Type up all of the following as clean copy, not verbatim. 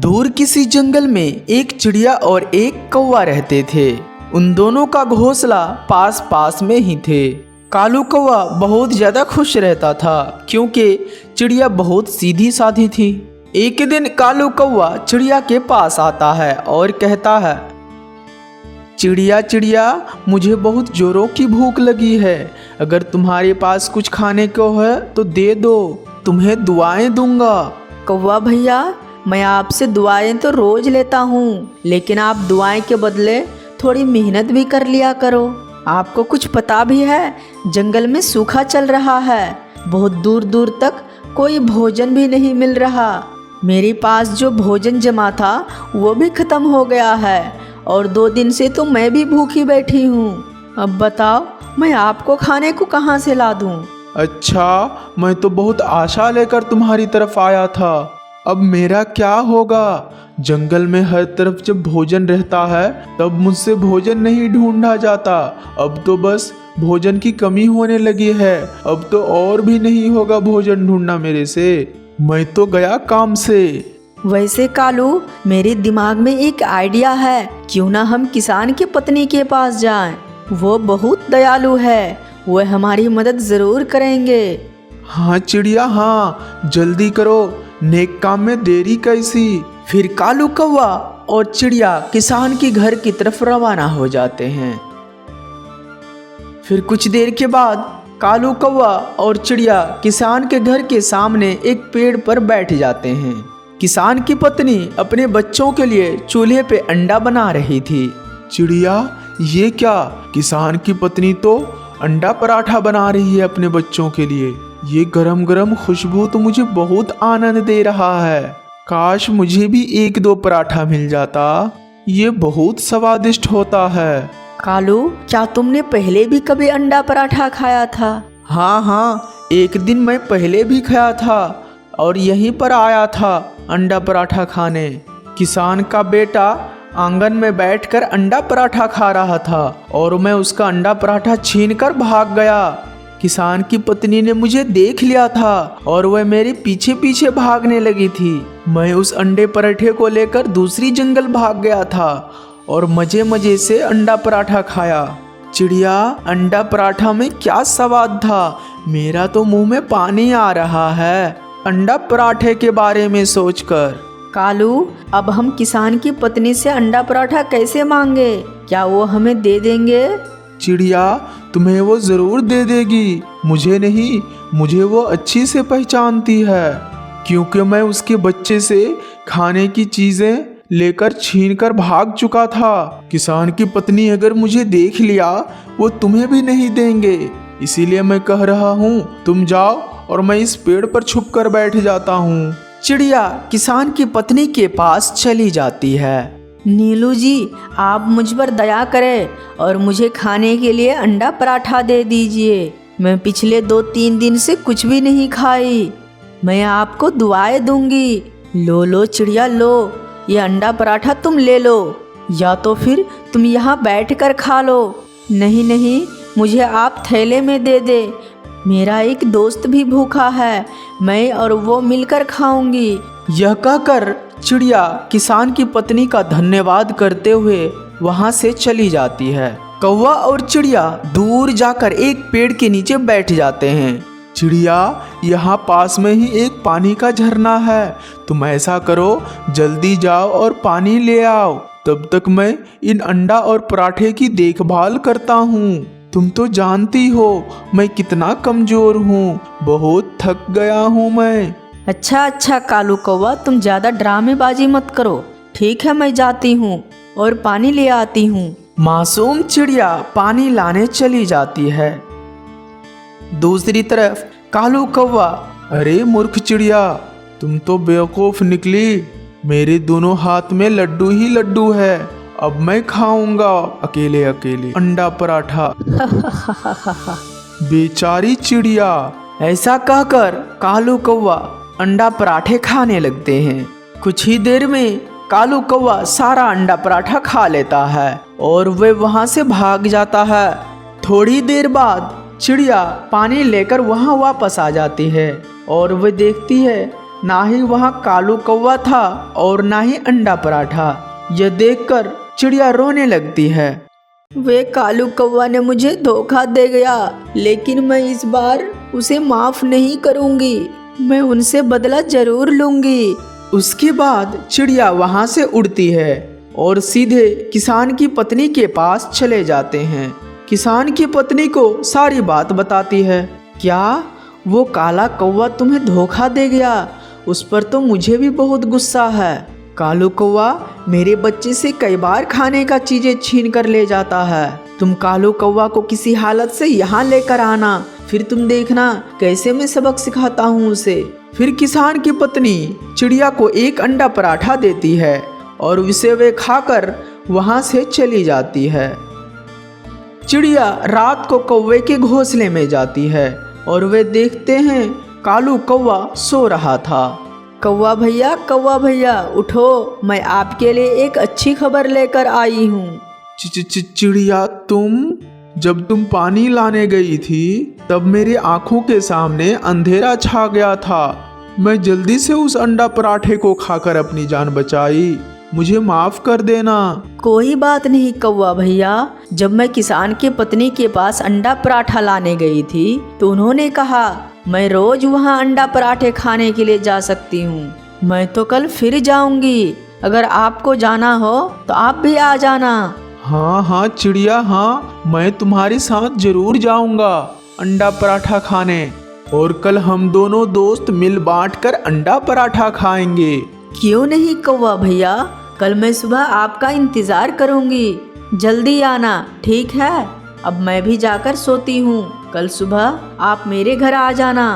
दूर किसी जंगल में एक चिड़िया और एक कौवा रहते थे। उन दोनों का घोंसला पास पास में ही थे। कालू कौवा बहुत ज़्यादा खुश रहता था क्योंकि चिड़िया बहुत सीधी साधी थी। एक दिन कालू कौवा चिड़िया के पास आता है और कहता है, चिड़िया चिड़िया, मुझे बहुत जोरों की भूख लगी है। अगर तुम्हारे पास कुछ खाने को है तो दे दो, तुम्हें दुआएं दूंगा। कौवा भैया, मैं आपसे दुआएं तो रोज लेता हूँ, लेकिन आप दुआएं के बदले थोड़ी मेहनत भी कर लिया करो। आपको कुछ पता भी है, जंगल में सूखा चल रहा है, बहुत दूर दूर तक कोई भोजन भी नहीं मिल रहा। मेरे पास जो भोजन जमा था वो भी खत्म हो गया है और 2 दिन से तो मैं भी भूखी बैठी हूँ। अब बताओ, मैं आपको खाने को कहाँ से ला दूँ? अच्छा, मैं तो बहुत आशा लेकर तुम्हारी तरफ आया था। अब मेरा क्या होगा? जंगल में हर तरफ जब भोजन रहता है तब मुझसे भोजन नहीं ढूंढा जाता। अब तो बस भोजन की कमी होने लगी है। अब तो और भी नहीं होगा भोजन ढूंढना मेरे से। मैं तो गया काम से। वैसे कालू, मेरे दिमाग में एक आइडिया है, क्यों ना हम किसान की पत्नी के पास जाएं? वो बहुत दयालु है, वो हमारी मदद जरूर करेंगे। हाँ चिड़िया, हाँ जल्दी करो, नेक काम में देरी कैसी। फिर कालू कौवा और चिड़िया किसान के घर की तरफ रवाना हो जाते हैं। फिर कुछ देर के बाद कालू कौवा और चिड़िया किसान के घर के सामने एक पेड़ पर बैठ जाते हैं। किसान की पत्नी अपने बच्चों के लिए चूल्हे पे अंडा बना रही थी। चिड़िया, ये क्या? किसान की पत्नी तो अंडा पराठा बना रही है अपने बच्चों के लिए। ये गरम गरम खुशबू तो मुझे बहुत आनंद दे रहा है। काश मुझे भी 1-2 पराठा मिल जाता, ये बहुत स्वादिष्ट होता है। कालू, क्या तुमने पहले भी कभी अंडा पराठा खाया था? हाँ, एक दिन मैं पहले भी खाया था और यहीं पर आया था अंडा पराठा खाने। किसान का बेटा आंगन में बैठकर अंडा पराठा खा रहा था और मैं उसका अंडा पराठा छीनकर भाग गया। किसान की पत्नी ने मुझे देख लिया था और वह मेरे पीछे पीछे भागने लगी थी। मैं उस अंडे पराठे को लेकर दूसरी जंगल भाग गया था और मजे मजे से अंडा पराठा खाया। चिड़िया, अंडा पराठा में क्या स्वाद था, मेरा तो मुंह में पानी आ रहा है अंडा पराठे के बारे में सोचकर। कालू, अब हम किसान की पत्नी से अंडा पराठा कैसे मांगे? क्या वो हमें दे देंगे? चिड़िया, तुम्हें वो जरूर दे देगी। मुझे नहीं, मुझे वो अच्छी से पहचानती है, क्योंकि मैं उसके बच्चे से खाने की चीजें लेकर छीनकर भाग चुका था। किसान की पत्नी अगर मुझे देख लिया, वो तुम्हें भी नहीं देंगे। इसीलिए मैं कह रहा हूँ, तुम जाओ और मैं इस पेड़ पर छुप कर बैठ जाता हूँ। चिड़िया किसान की पत्नी के पास चली जाती है। नीलू जी, आप मुझ पर दया करें और मुझे खाने के लिए अंडा पराठा दे दीजिए। मैं पिछले 2-3 दिन से कुछ भी नहीं खाई। मैं आपको दुआएं दूंगी। लो चिड़िया, लो, ये अंडा पराठा तुम ले लो, या तो फिर तुम यहाँ बैठ कर खा लो। नहीं, मुझे आप थैले में दे दे। मेरा एक दोस्त भी भूखा है, मैं और वो मिलकर खाऊंगी। यह कहकर चिड़िया किसान की पत्नी का धन्यवाद करते हुए वहां से चली जाती है। कौवा और चिड़िया दूर जाकर एक पेड़ के नीचे बैठ जाते हैं। चिड़िया, यहाँ पास में ही एक पानी का झरना है, तुम ऐसा करो, जल्दी जाओ और पानी ले आओ, तब तक मैं इन अंडा और पराठे की देखभाल करता हूँ। तुम तो जानती हो मैं कितना कमजोर हूँ, बहुत थक गया हूँ मैं। अच्छा कालू कौवा, तुम ज़्यादा ड्रामेबाजी मत करो। ठीक है, मैं जाती हूँ और पानी ले आती हूँ। मासूम चिड़िया पानी लाने चली जाती है। दूसरी तरफ कालू कौवा, अरे मूर्ख चिड़िया, तुम तो बेवकूफ निकली। मेरे दोनों हाथ में लड्डू ही लड्डू है, अब मैं खाऊंगा अकेले अकेले अंडा पराठा। बेचारी चिड़िया। ऐसा कहकर कालू कौवा अंडा पराठे खाने लगते हैं। कुछ ही देर में कालू कौवा सारा अंडा पराठा खा लेता है और वह वहां से भाग जाता है। थोड़ी देर बाद चिड़िया पानी लेकर वहां वापस आ जाती है और वह देखती है ना ही वहाँ कालू कौवा था और ना ही अंडा पराठा। यह देखकर चिड़िया रोने लगती है। वे कालू कौवा ने मुझे धोखा दे गया, लेकिन मैं इस बार उसे माफ नहीं करूंगी। मैं उनसे बदला जरूर लूंगी। उसके बाद चिड़िया वहाँ से उड़ती है और सीधे किसान की पत्नी के पास चले जाते हैं। किसान की पत्नी को सारी बात बताती है। क्या वो काला कौवा तुम्हें धोखा दे गया? उस पर तो मुझे भी बहुत गुस्सा है। कालू कौवा मेरे बच्चे से कई बार खाने का चीजें छीन कर ले जाता है। तुम कालू कौवा को किसी हालत से यहाँ लेकर आना, फिर तुम देखना कैसे मैं सबक सिखाता हूँ उसे। फिर किसान की पत्नी चिड़िया को एक अंडा पराठा देती है और उसे वे खाकर वहाँ से चली जाती है। चिड़िया रात को कौवे के घोंसले में जाती है और वे देखते हैं कालू कौवा सो रहा था। कौवा भैया उठो, मैं आपके लिए एक अच्छी खबर लेकर आई हूँ। चिड़िया जब तुम पानी लाने गई थी तब मेरी आंखों के सामने अंधेरा छा गया था। मैं जल्दी से उस अंडा पराठे को खाकर अपनी जान बचाई। मुझे माफ कर देना। कोई बात नहीं कौवा भैया। जब मैं किसान की पत्नी के पास अंडा पराठा लाने गई थी तो उन्होंने कहा मैं रोज वहाँ अंडा पराठे खाने के लिए जा सकती हूँ। मैं तो कल फिर जाऊंगी। अगर आपको जाना हो तो आप भी आ जाना। हाँ चिड़िया, हाँ मैं तुम्हारे साथ जरूर जाऊंगा अंडा पराठा खाने, और कल हम दोनों दोस्त मिल बांट कर अंडा पराठा खाएंगे। क्यों नहीं कौवा भैया, कल मैं सुबह आपका इंतजार करूंगी। जल्दी आना, ठीक है? अब मैं भी जाकर सोती हूँ। कल सुबह आप मेरे घर आ जाना।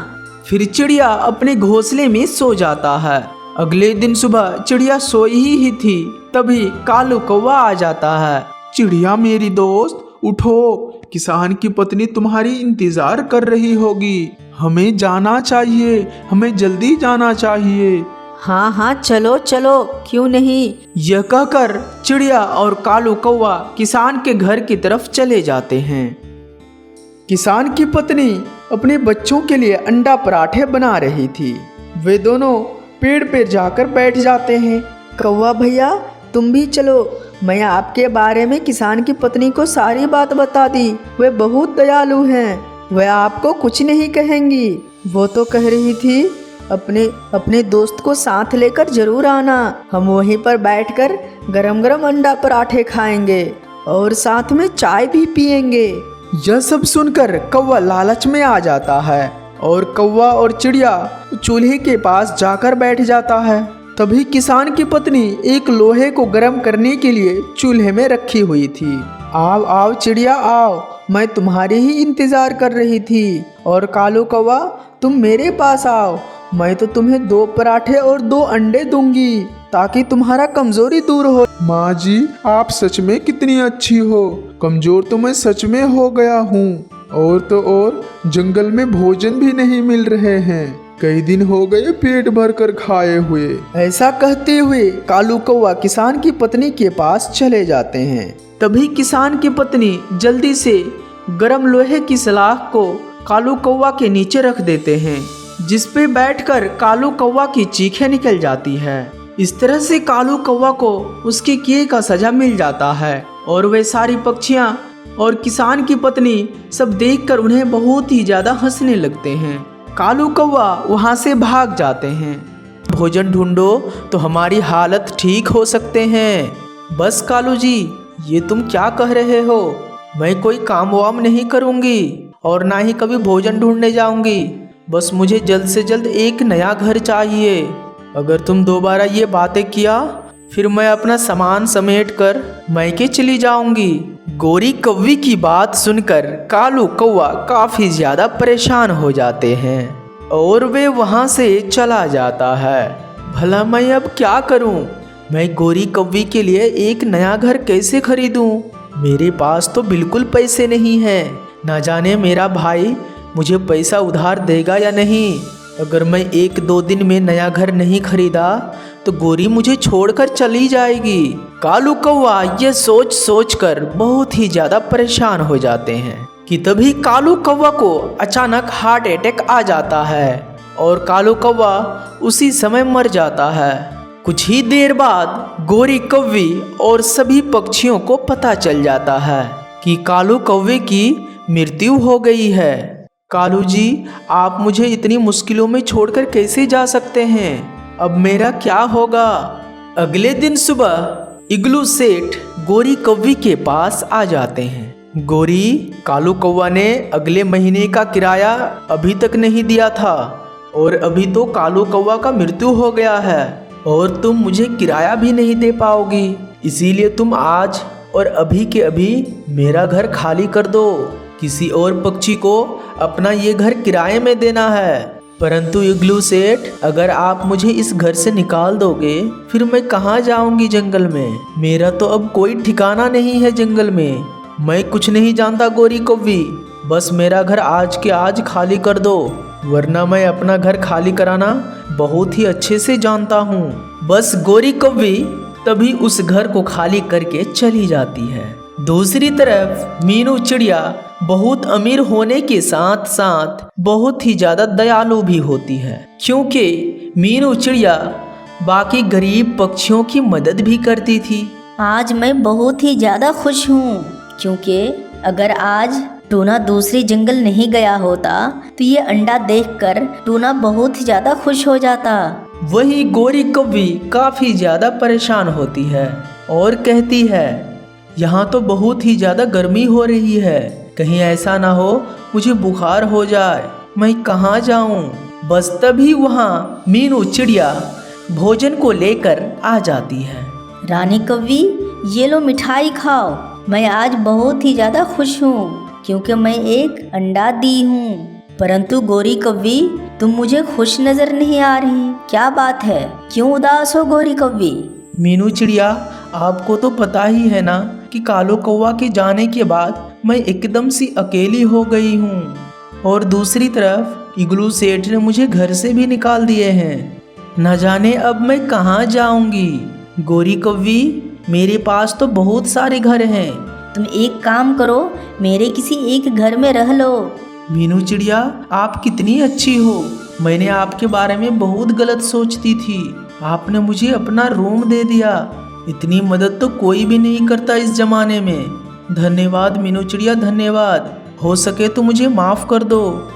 फिर चिड़िया अपने घोंसले में सो जाता है। अगले दिन सुबह चिड़िया सोई ही थी, तभी कालू कौवा आ जाता है। चिड़िया मेरी दोस्त उठो, किसान की पत्नी तुम्हारी इंतजार कर रही होगी। हमें जाना चाहिए, हमें जल्दी जाना चाहिए। हाँ चलो, क्यों नहीं। यह कहकर चिड़िया और कालू कौवा किसान के घर की तरफ चले जाते हैं। किसान की पत्नी अपने बच्चों के लिए अंडा पराठे बना रही थी। वे दोनों पेड़ पर जाकर बैठ जाते हैं। कौवा भैया तुम भी चलो। मैं आपके बारे में किसान की पत्नी को सारी बात बता दी। वे बहुत दयालु हैं। वे आपको कुछ नहीं कहेंगी। वो तो कह रही थी अपने दोस्त को साथ लेकर जरूर आना। हम वहीं पर बैठकर गरम गरम अंडा पराठे खाएंगे और साथ में चाय भी पिएंगे। यह सब सुनकर कौवा लालच में आ जाता है और कौवा और चिड़िया चूल्हे के पास जाकर बैठ जाता है। तभी किसान की पत्नी एक लोहे को गर्म करने के लिए चूल्हे में रखी हुई थी। आओ चिड़िया आओ, मैं तुम्हारे ही इंतजार कर रही थी। और कालू कौवा तुम मेरे पास आओ, मैं तो तुम्हें 2 पराठे और 2 अंडे दूंगी ताकि तुम्हारा कमजोरी दूर हो। माँ जी आप सच में कितनी अच्छी हो। कमजोर तो मैं सच में हो गया हूँ। और तो और जंगल में भोजन भी नहीं मिल रहे हैं। कई दिन हो गए पेट भर कर खाए हुए। ऐसा कहते हुए कालू कौवा किसान की पत्नी के पास चले जाते हैं। तभी किसान की पत्नी जल्दी से गरम लोहे की सलाख को कालू कौवा के नीचे रख देते हैं, जिस पे बैठकर कालू कौवा की चीखें निकल जाती है। इस तरह से कालू कौवा को उसके किए का सजा मिल जाता है और वे सारी पक्षियां और किसान की पत्नी सब देखकर उन्हें बहुत ही ज्यादा हंसने लगते हैं। कालू कौवा वहां से भाग जाते हैं। भोजन ढूंढो तो हमारी हालत ठीक हो सकते हैं। बस कालू जी, ये तुम क्या कह रहे हो? मैं कोई काम वाम नहीं करूंगी और ना ही कभी भोजन ढूंढने जाऊंगी। बस मुझे जल्द से जल्द एक नया घर चाहिए। अगर तुम दोबारा ये बातें किया फिर मैं अपना सामान समेट कर मैके चली जाऊंगी। गोरी कौवी की बात सुनकर कालू कौवा काफी ज्यादा परेशान हो जाते हैं और वे वहां से चला जाता है। भला मैं अब क्या करूं? मैं गोरी कौवी के लिए एक नया घर कैसे खरीदूं? मेरे पास तो बिल्कुल पैसे नहीं हैं। ना जाने मेरा भाई मुझे पैसा उधार देगा या नहीं। अगर मैं 1-2 दिन में नया घर नहीं खरीदा तो गोरी मुझे छोड़कर चली जाएगी। कालू कौवा ये सोच कर बहुत ही ज्यादा परेशान हो जाते हैं कि तभी कालू कौवा को अचानक हार्ट अटैक आ जाता है और कालू कौवा उसी समय मर जाता है। कुछ ही देर बाद गोरी कौवी और सभी पक्षियों को पता चल जाता है कि कालू कौवे की मृत्यु हो गई है। कालू जी, आप मुझे इतनी मुश्किलों में छोड़कर कैसे जा सकते हैं? अब मेरा क्या होगा? अगले दिन सुबह इग्लू सेठ गोरी कौवी के पास आ जाते हैं। गोरी, कालू कौवा ने अगले महीने का किराया अभी तक नहीं दिया था और अभी तो कालू कौवा का मृत्यु हो गया है और तुम मुझे किराया भी नहीं दे पाओगी। इसीलिए तुम आज और अभी के अभी मेरा घर खाली कर दो। किसी और पक्षी को अपना ये घर किराए में देना है। परंतु इग्लू सेठ, अगर आप मुझे इस घर से निकाल दोगे फिर मैं कहाँ जाऊंगी जंगल में? मेरा तो अब कोई ठिकाना नहीं है जंगल में। मैं कुछ नहीं जानता गोरी कौवी, बस मेरा घर आज के आज खाली कर दो, वरना मैं अपना घर खाली कराना बहुत ही अच्छे से जानता हूँ। बस गोरी कौवी तभी उस घर को खाली करके चली जाती है। दूसरी तरफ मीनू चिड़िया बहुत अमीर होने के साथ साथ बहुत ही ज़्यादा दयालु भी होती है, क्योंकि मीनू चिड़िया बाकी गरीब पक्षियों की मदद भी करती थी। आज मैं बहुत ही ज़्यादा खुश हूँ, क्योंकि अगर आज टूना दूसरी जंगल नहीं गया होता तो ये अंडा देखकर टूना बहुत ही ज़्यादा खुश हो जाता। वही गोरी कौवी काफ़ी ज़्यादा परेशान होती है और कहती है, यहाँ तो बहुत ही ज़्यादा गर्मी हो रही है, कहीं ऐसा ना हो मुझे बुखार हो जाए, मैं कहाँ जाऊँ? बस तभी वहाँ मीनू चिड़िया भोजन को लेकर आ जाती है। रानी कौवी, ये लो मिठाई खाओ, मैं आज बहुत ही ज़्यादा खुश हूँ क्योंकि मैं एक अंडा दी हूँ। परंतु गोरी कौवी, तुम मुझे खुश नज़र नहीं आ रही, क्या बात है? क्यों उदास हो गोरी कौवी? मीनू चिड़िया, आपको तो पता ही है ना कि कालू कौवा के जाने के बाद मैं एकदम सी अकेली हो गई हूँ और दूसरी तरफ इग्लू सेठ ने मुझे घर से भी निकाल दिए हैं। न जाने अब मैं कहाँ जाऊँगी। गोरी कौवी, मेरे पास तो बहुत सारे घर हैं। तुम एक काम करो, मेरे किसी एक घर में रह लो। मीनू चिड़िया, आप कितनी अच्छी हो। मैंने आपके बारे में बहुत गलत सोचती थी, आपने मुझे अपना रूम दे दिया। इतनी मदद तो कोई भी नहीं करता इस जमाने में। धन्यवाद मीनू चिड़िया, धन्यवाद। हो सके तो मुझे माफ़ कर दो।